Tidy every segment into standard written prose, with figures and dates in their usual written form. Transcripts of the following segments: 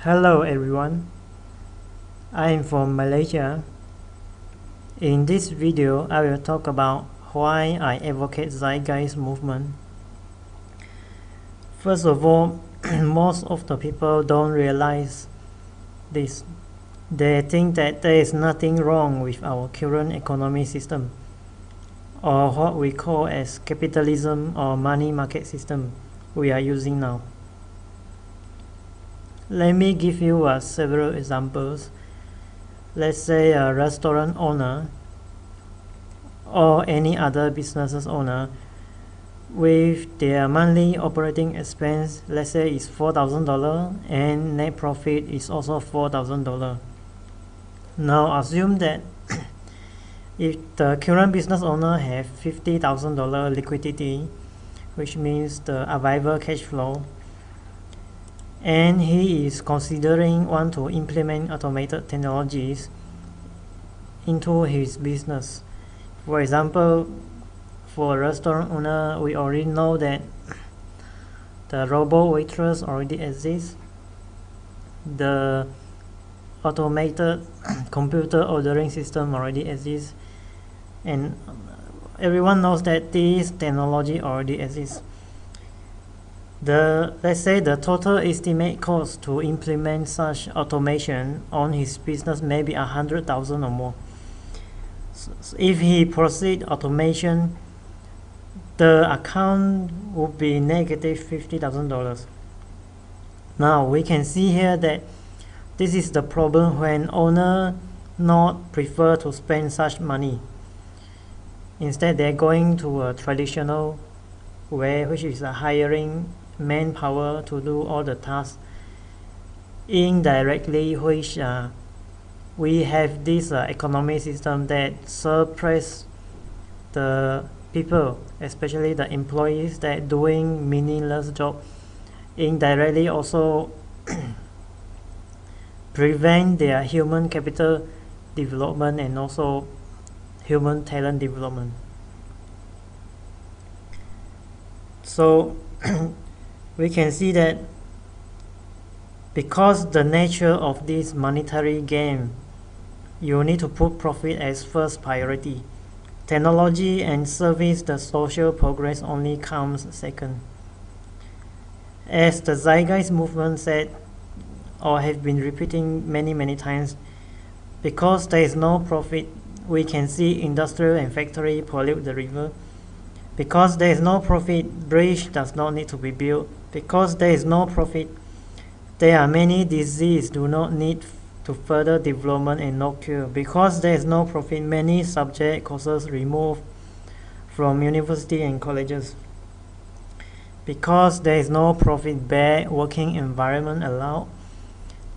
Hello everyone, I am from Malaysia. In this video, I will talk about why I advocate Zeitgeist Movement. First of all, most of the people don't realize this. They think that there is nothing wrong with our current economy system, or what we call as capitalism or money market system we are using now. Let me give you several examples. Let's say a restaurant owner or any other business owner with their monthly operating expense, let's say is $4,000 and net profit is also $4,000. Now assume that if the current business owner have $50,000 liquidity, which means the available cash flow, and he is considering want to implement automated technologies into his business. For example, for a restaurant owner, we already know that the robot waitress already exists. The automated computer ordering system already exists, and everyone knows that this technology already exists. Let's say the total estimate cost to implement such automation on his business may be $100,000 or more. So if he proceed automation, the account would be negative $50,000. Now we can see here that this is the problem when owner not prefer to spend such money. Instead, they're going to a traditional way, which is hiring manpower to do all the tasks indirectly, which we have this economic system that suppress the people, especially the employees that doing meaningless job, indirectly also prevent their human capital development and also human talent development. So we can see that because the nature of this monetary game, you need to put profit as first priority. Technology and service, the social progress only comes second. As the Zeitgeist Movement said, or have been repeating many times, because there is no profit, we can see industrial and factory pollute the river. Because there is no profit, bridge does not need to be built. Because there is no profit, there are many diseases do not need to further development and no cure. Because there is no profit, many subject courses removed from university and colleges. Because there is no profit, bad working environment allowed.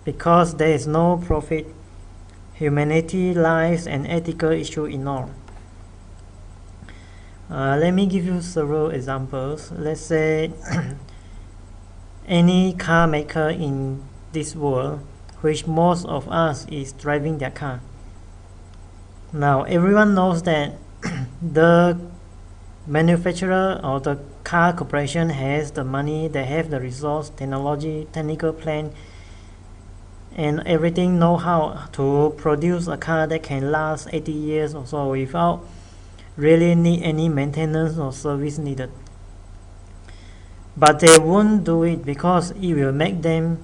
Because there is no profit, humanity, lives, and ethical issues ignored. Let me give you several examples. Let's say any car maker in this world, which most of us is driving their car. Now everyone knows that the manufacturer or the car corporation has the money, they have the resource, technology, technical plan, and everything know-how to produce a car that can last 80 years or so without really need any maintenance or service needed. But they won't do it because it will make them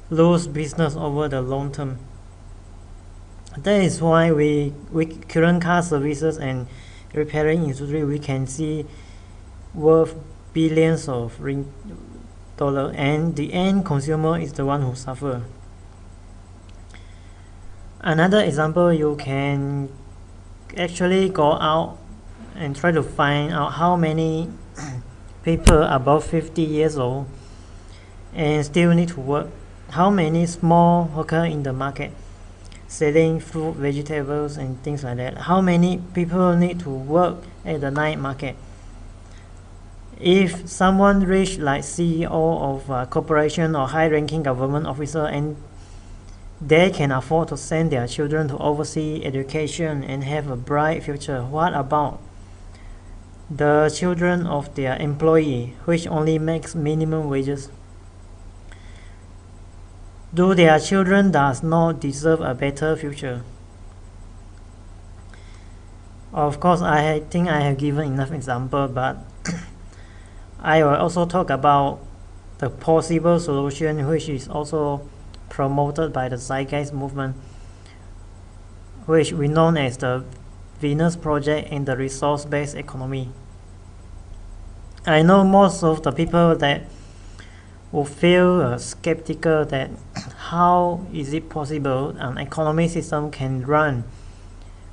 lose business over the long term. That is why we current car services and repairing industry, we can see worth billions of dollars, and the end consumer is the one who suffer. Another example, you can actually go out and try to find out how many people above 50 years old and still need to work. How many small workers in the market selling fruit, vegetables, and things like that. How many people need to work at the night market? If someone reach like CEO of a corporation or high-ranking government officer and they can afford to send their children to overseas education and have a bright future, what about the children of their employee, which only makes minimum wages? Do their children does not deserve a better future? Of course, I think I have given enough example, but I will also talk about the possible solution, which is also promoted by the Zeitgeist Movement, which we know as the Venus Project and the resource-based economy. I know most of the people that will feel skeptical that how is it possible an economic system can run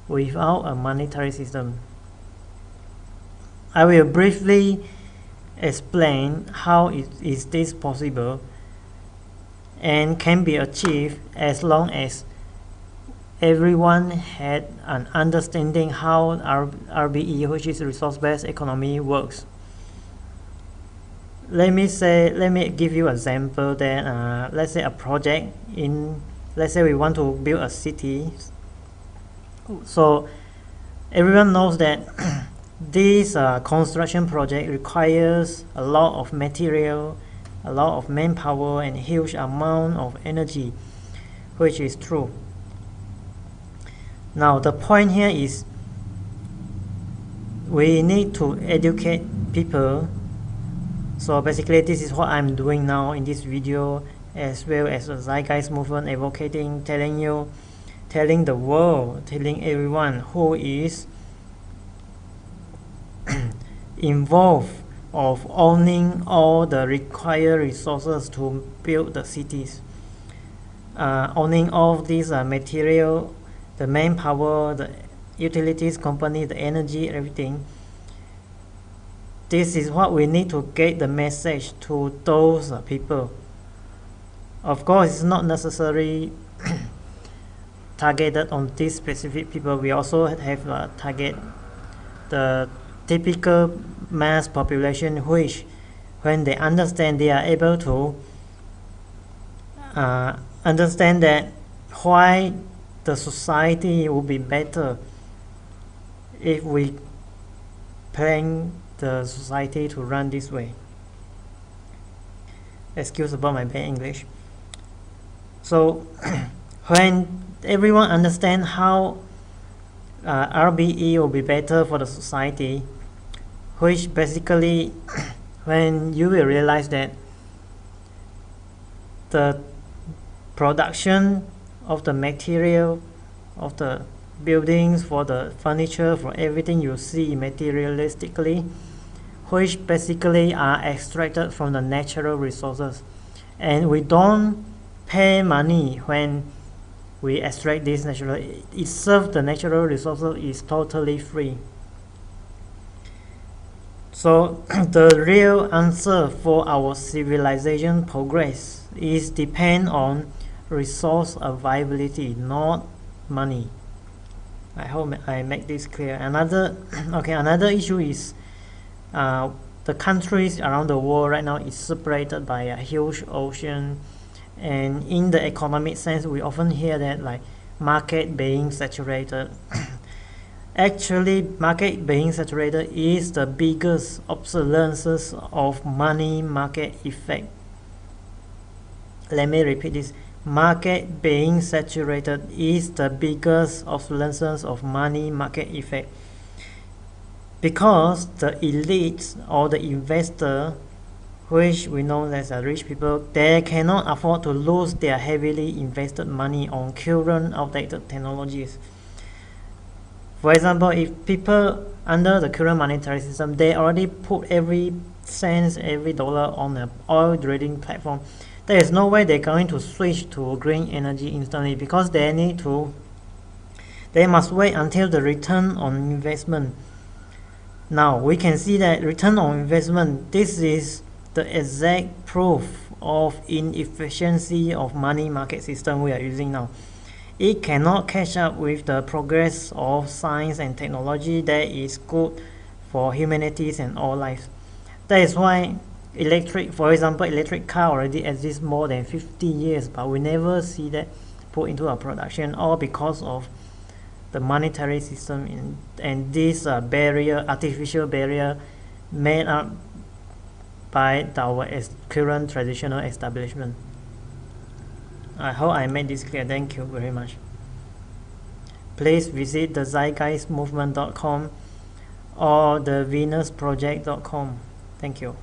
without a monetary system. I will briefly explain how is this possible and can be achieved as long as everyone had an understanding how RBE, which is resource-based economy, works. Let me give you an example that let's say a project let's say we want to build a city. So everyone knows that this construction project requires a lot of material, a lot of manpower, and a huge amount of energy, which is true. Now the point here is we need to educate people. So basically this is what I'm doing now in this video, as well as the Zeitgeist Movement, advocating, telling the world, telling everyone who is involved of owning all the required resources to build the cities, owning all these material, the manpower, the utilities company, the energy, everything. This is what we need to get the message to those people. Of course, it's not necessarily targeted on these specific people. We also have target the typical mass population, which when they understand, they are able to understand that why the society will be better if we plan the society to run this way. Excuse about my bad English. So when everyone understands how RBE will be better for the society, which basically when you will realize that the production of the material, of the buildings, for the furniture, for everything you see materialistically, which basically are extracted from the natural resources, and we don't pay money when we extract this natural. Itself, the natural resources is totally free. So the real answer for our civilization progress is depend on resource availability, not money. I hope I make this clear. Another issue is the countries around the world right now is separated by a huge ocean, and in the economic sense we often hear that like market being saturated. Actually, market being saturated is the biggest obsolescence of money market effect. Let me repeat this. Market being saturated is the biggest obsolescence of money market effect, because the elites or the investor, which we know as rich people, they cannot afford to lose their heavily invested money on current outdated technologies. For example, if people under the current monetary system, they already put every cent, every dollar on an oil drilling platform, there is no way they're going to switch to green energy instantly, because they must wait until the return on investment. Now we can see that return on investment, this is the exact proof of inefficiency of money market system we are using now. It cannot catch up with the progress of science and technology that is good for humanities and all life. That is why for example, electric car already exists more than 50 years, but we never see that put into a production, all because of the monetary system and this artificial barrier made up by our current traditional establishment. I hope I made this clear. Thank you very much. Please visit the zeitgeistmovement.com or the venusproject.com. Thank you.